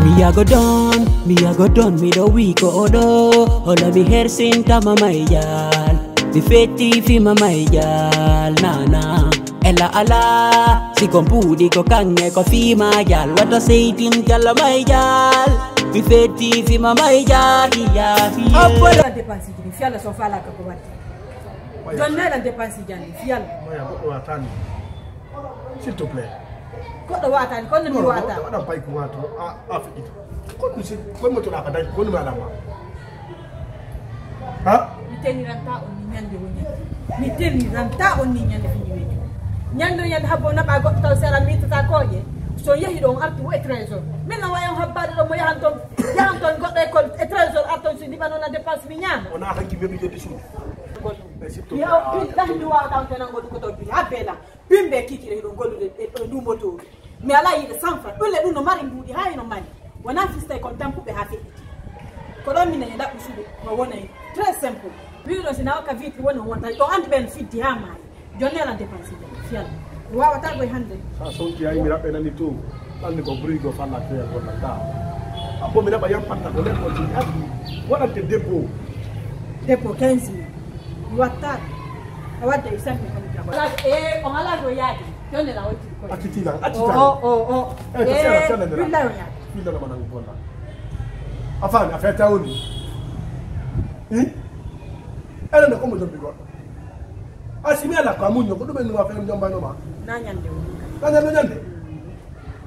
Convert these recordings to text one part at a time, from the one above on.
Me a go done, me the weak odo. Hola mi hair sinta mama yal. Mi feti fi mama yal, na. Ella ala, si compudi ko kange ko fi ma yal. What I say tin yal my yal. Mi feti fi mama yal, ya. Apola depansi jini, fiala so fala ka ko wati. Donna la depansi jani, fiala. Moya ko watani. S'il te plaît. Ko do watani, ko mi wata. Wada pai ku wato Afrika. Ko mi si ko mo to la kadai ko ma lama. Ha? Mi teni ranta on ni nyande woni. Mi teni ranta on ni nyande fi ni. Nyando yande habbo na ba go to sera mi ta koje. So yehi don artu e trésor. Men na wayon habbade do mo yahan ton goddo e ko e trésor arton si dibano na dépense mi nyama. On a hanki be de sou. Ya billahi mi wa tan tan ngodu ko to bi abela. Bimbe kikire do godu e du moto. Mi ala yi de sanfa. Ulle du no mari mbudi hay no mani. Wana fista ko tampu be hafi. Ko do mi na yanda usude mo wona yi. Très simple. Wi do sina ka vite wona wonta to and ben fit di ha mai. Jonne la dépense fiala. Wa wata go hande. Sa so ki ay mi rabbe nani to. Andi ko brigo falla ke ko na ta. Apo mi na ba yam patta ko le ko ti abi. Wala te dépôt. Dépôt 15 000. Wata. Awade isampe ko ni ala on ala go yadi. Jonne la woti ko. Akitila. Oh. Billahi ya. Fila na manang bona. Afan afeta oni. Ela na komo dombi go. Asimi ala ka munyo ko do ben wa fe njomba no ma. Na nyande.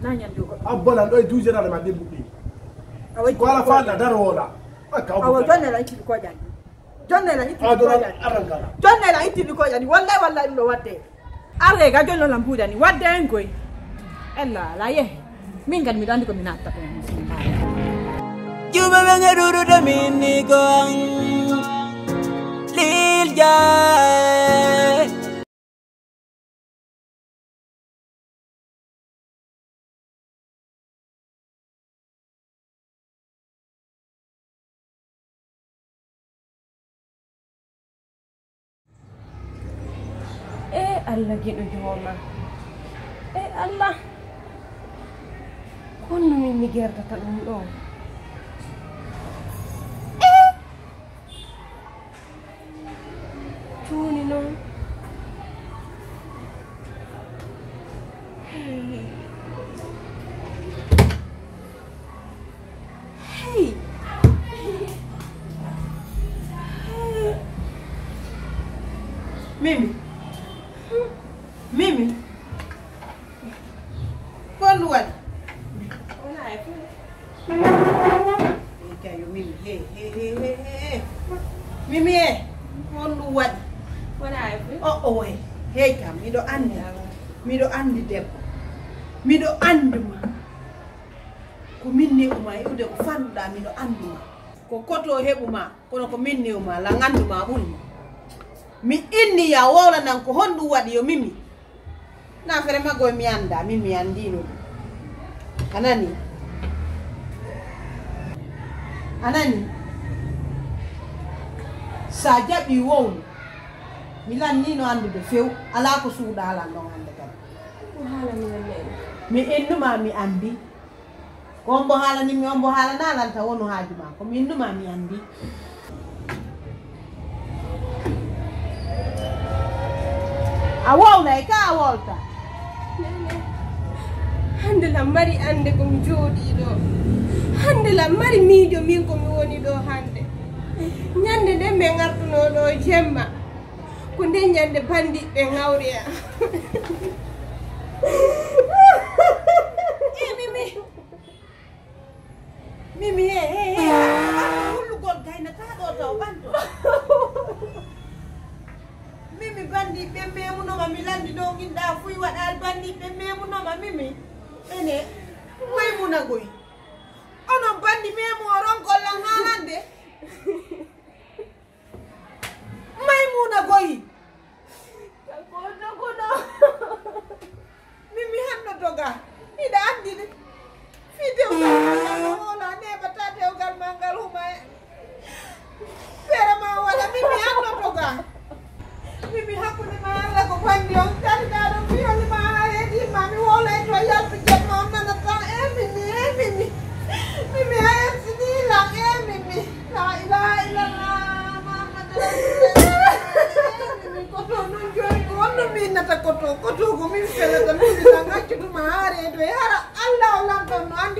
Na nyande ko. Abona do 12 na ma dembu bi. Awai ko ala fa na darola. Aka awo jonne la ikili ko jani. Jonne la ikili ko jani. Arangala. Jonne la ikili ko jani. Wallahi no wadde. Are ga jonno lambuda ni wadde ngoy. Ella la ye. Mingan mi dandi ko minata ko. Juba bengaruru da mini gong lil jai. Allah giɗo jooma Allah honno min mi gerdata ɗum ɗo cuuni noon hey Mimi. Quando é? Mimi. Hey. Mimi quando é? Oh. Hey kam mido andi debbo. Mido andi ma. Ko minni uma yude ko fanduda mido andi ma. Ko koto hebuma kono ko minni uma la nganduma ɓuri. Mi inni ya wola nan ko hondu wadi yo Mimi. Na fere mago mi anda Mimi andino. Anani. Sa jabi wo. Milan ni no andu de few ala ko suuda ala no ande tan. ko haala mi men Mi innuma mi andi. Ko mbo hala ni mi mbo hala na lan ta wono haaju ma ko mi innuma mi andi. Awolna ka awolta. hande la mari ande ko mi joodi ɗo hande la mari miijo min ko mi woni ɗo hande ñande nde ɓe gartuno ɗo jemma ko nde ñande bandiɓe ngawriya Mimi hullugol gaynata ɗo taw ɓanto. Mimi bandi be memunoma mi landi do ginda fuy wadal bandi be memunoma Mimi ene Maymuna goy onon bandi memu oron gollan halande Maymuna goy kono Mimi hanno doga ida andi video wala neba tate ogal mangal huma pera ma wala Mimi hanno doga Mimi hakkunde ma Allah ko bandi on tari daɗo fiyoli ma ha heedi mami wola e to yalti jemma on nana tan Mimi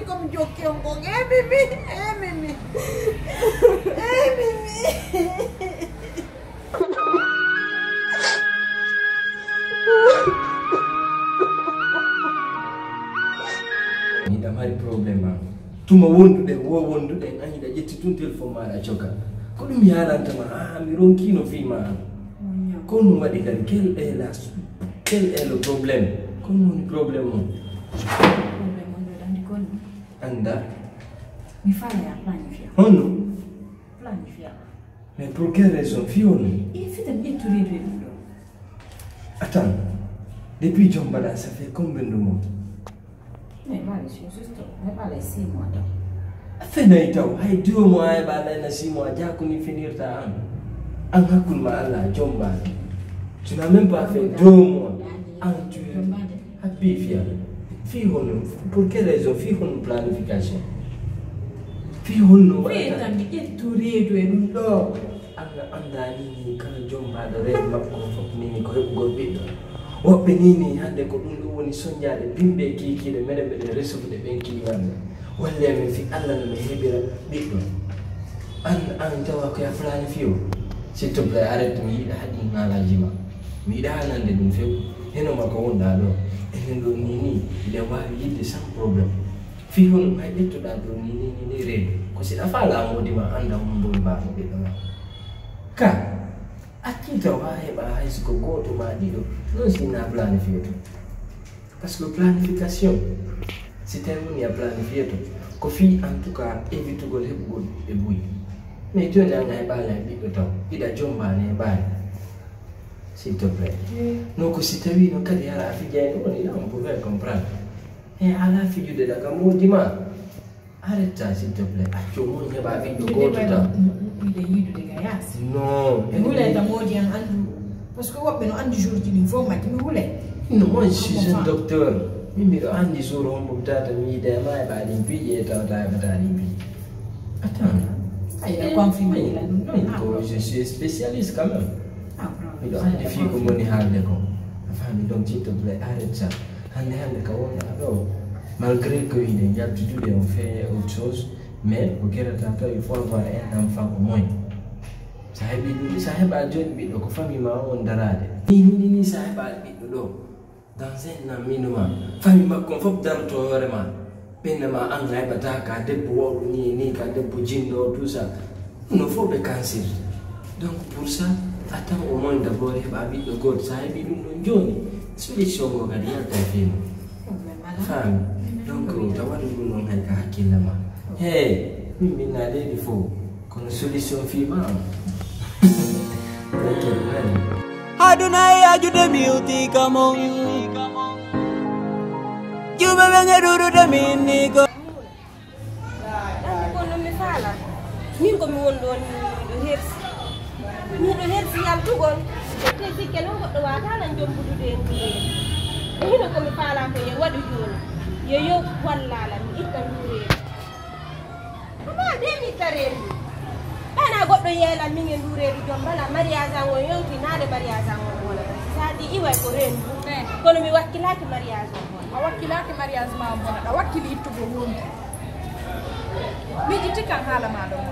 comme jokki on ko Mimi Ida mari problema tuma wonduɗen wo wonduɗen añiɗa ƴetti tun téléphone maɗa cokka ko ɗum yarantama mi ronkino fima an ko ɗum waɗi kadi quel est le problème ko ɗum woni probléme o Problème on ɗo andi konni anda mi fala planifier honno planifier mais pour quelle raison fi honno il fitan ƴetturedo e ɗum ɗo attends depuis jom mbaɗa ça fait combien de mois mais mali c'est juste mais pas les 6 mois donc fenay taw hay 2 mois e ɓaɗayna 6 mois jakoni finirta an hakkude ma Allah jom mbaɗa tu n'as même pas fait 2 mois an tu habbi fiya fi hono pour quelle raison fi hono planification fi honno waɗata tan mi ƴetturedo e ɗum ɗo Allah andani ni kala jom mbaɗa reedu makko fof nini ko heɓugol ɓiɗɗo woɓɓe nini hande ko ɗum ɗo woni soñjade bimɓe kikiɗe meɗen ɓeɗen resude ɓen kiiwanɓe walle min fi Allah no mi heɓira ɓiɗɗo an tawa ko ya planifié o s'il te plaît arrête mi yiɗa haɗi ngalaji ma mi yiɗa hanande ɗum few henoma ko wonɗa ɗo enen ɗo nini miɗen wawi yidde sans probléme fi honum hay ƴettoɗa ɗo ni reedu ko siɗa faala modima anda hombol mbano ɓiɗɗo ma ka akkitaw ha heɓa hayso ko goto ma ɗiɗo non sina planifié to par ce que planification si tawi woni a planifié to ko fi en tout cas évitugol heɓugol ɓiɓɓe buyi mais joni an a heɓani hay ɓiɗɗo taw ɓiɗa jombani heɓani s'il te plaît non ko si tawi no kadi ara a fijani woni là on pouvait comprendre e ala fijude daga modima arrêta s'il te plaît acco mon heɓa ɓiɗɗo goto taw ɓiɗe yiidude ga yaasi non mi hulata moodi an andu par ce que woɓɓe no andi jour ji ɗin fof matti mi hulay non moi je suis un docteur min mbiɗo andi jour hombo tata mi yiide ma heɓa ɗin piiji e tawata heɓata ɗin piiji attends ayi confirme ila ɗum ko je suis spécialiste quand même miɗo ɗon andi fi ko moni haalde ko a faami donc s'il te plaît arrête ça hande ka wonɗa ɗo malgré que il y a toujours on fait autre chose mais ko guerata taw il faut avoir un enfant au moins sa heɓi ɗum sa heɓa joni ɓiɗɗo ko famille ma on darade ni sa heɓa ɓiɗɗo ɗo dans un an minuma famille makko fof darto hoorema ɓennema an a heɓata ka debbo woɗo ni ka debbo jinɗo tout ça no fof ɓe cancir donc pour ça attends au moins d'abord heɓa ɓiɗɗo goto sa heɓi ɗum ɗon joni solution go kadi yalta e fino faami donc tawaɗu ɗum noon hay ka hakkille ma hey min minna leydi fof kono solution fima am aduna e ajude miuti kamon juɓe ɓe geɗuɗude min ni ko kono mi faala min komi woni ɗon miɗo hersi yaltugol te sikke noon goɗɗo watanan jombudude en e hino komi faala ko yo waɗu joni yo wallala mi itta ndureedu ama de mi itta reedu ɓayna goɗɗo yeelan min e ndureedu jom bala mariage an on yewti naade mariage an on wona sadi iway ko rendu kono mi wakkilaki mariage on wona a wakkilaki mariage ma on bona a wakkili ittugo wonde miƴiti kan haala ma ɗon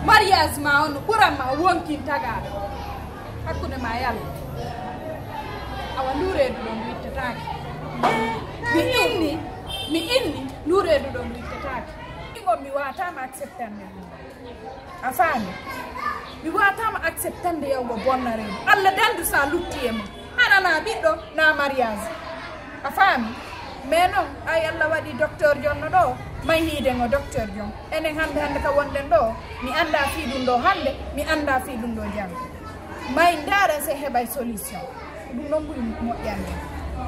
mariage ma on no ɓuranma wonkin tagaɗo hakkude ma yalla awa ndureedu ɗon wittetake mi inni ndureedu ɗon wittetake ɗigon mi watama acceptande a faami mi watama acceptande yawgo bonna reedu allah dandu sa lutti e ma hanana ɓiɗɗo na mariage a faami mais non ay allah waɗi docteur jonno ɗo may hiidego docteur jon enen hande ka wonɗen ɗo mi anda fi ɗum ɗo hande mi anda fi ɗum ɗo jang may daren se heɓay solution ɗum noon ɓuri moƴƴande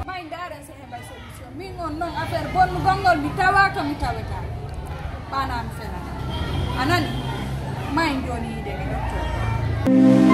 may daren se heɓay solution min on noon affaire bonnugol ngol mi tawaka mi tawata ɓanami fenana anani may joni hiidege docteur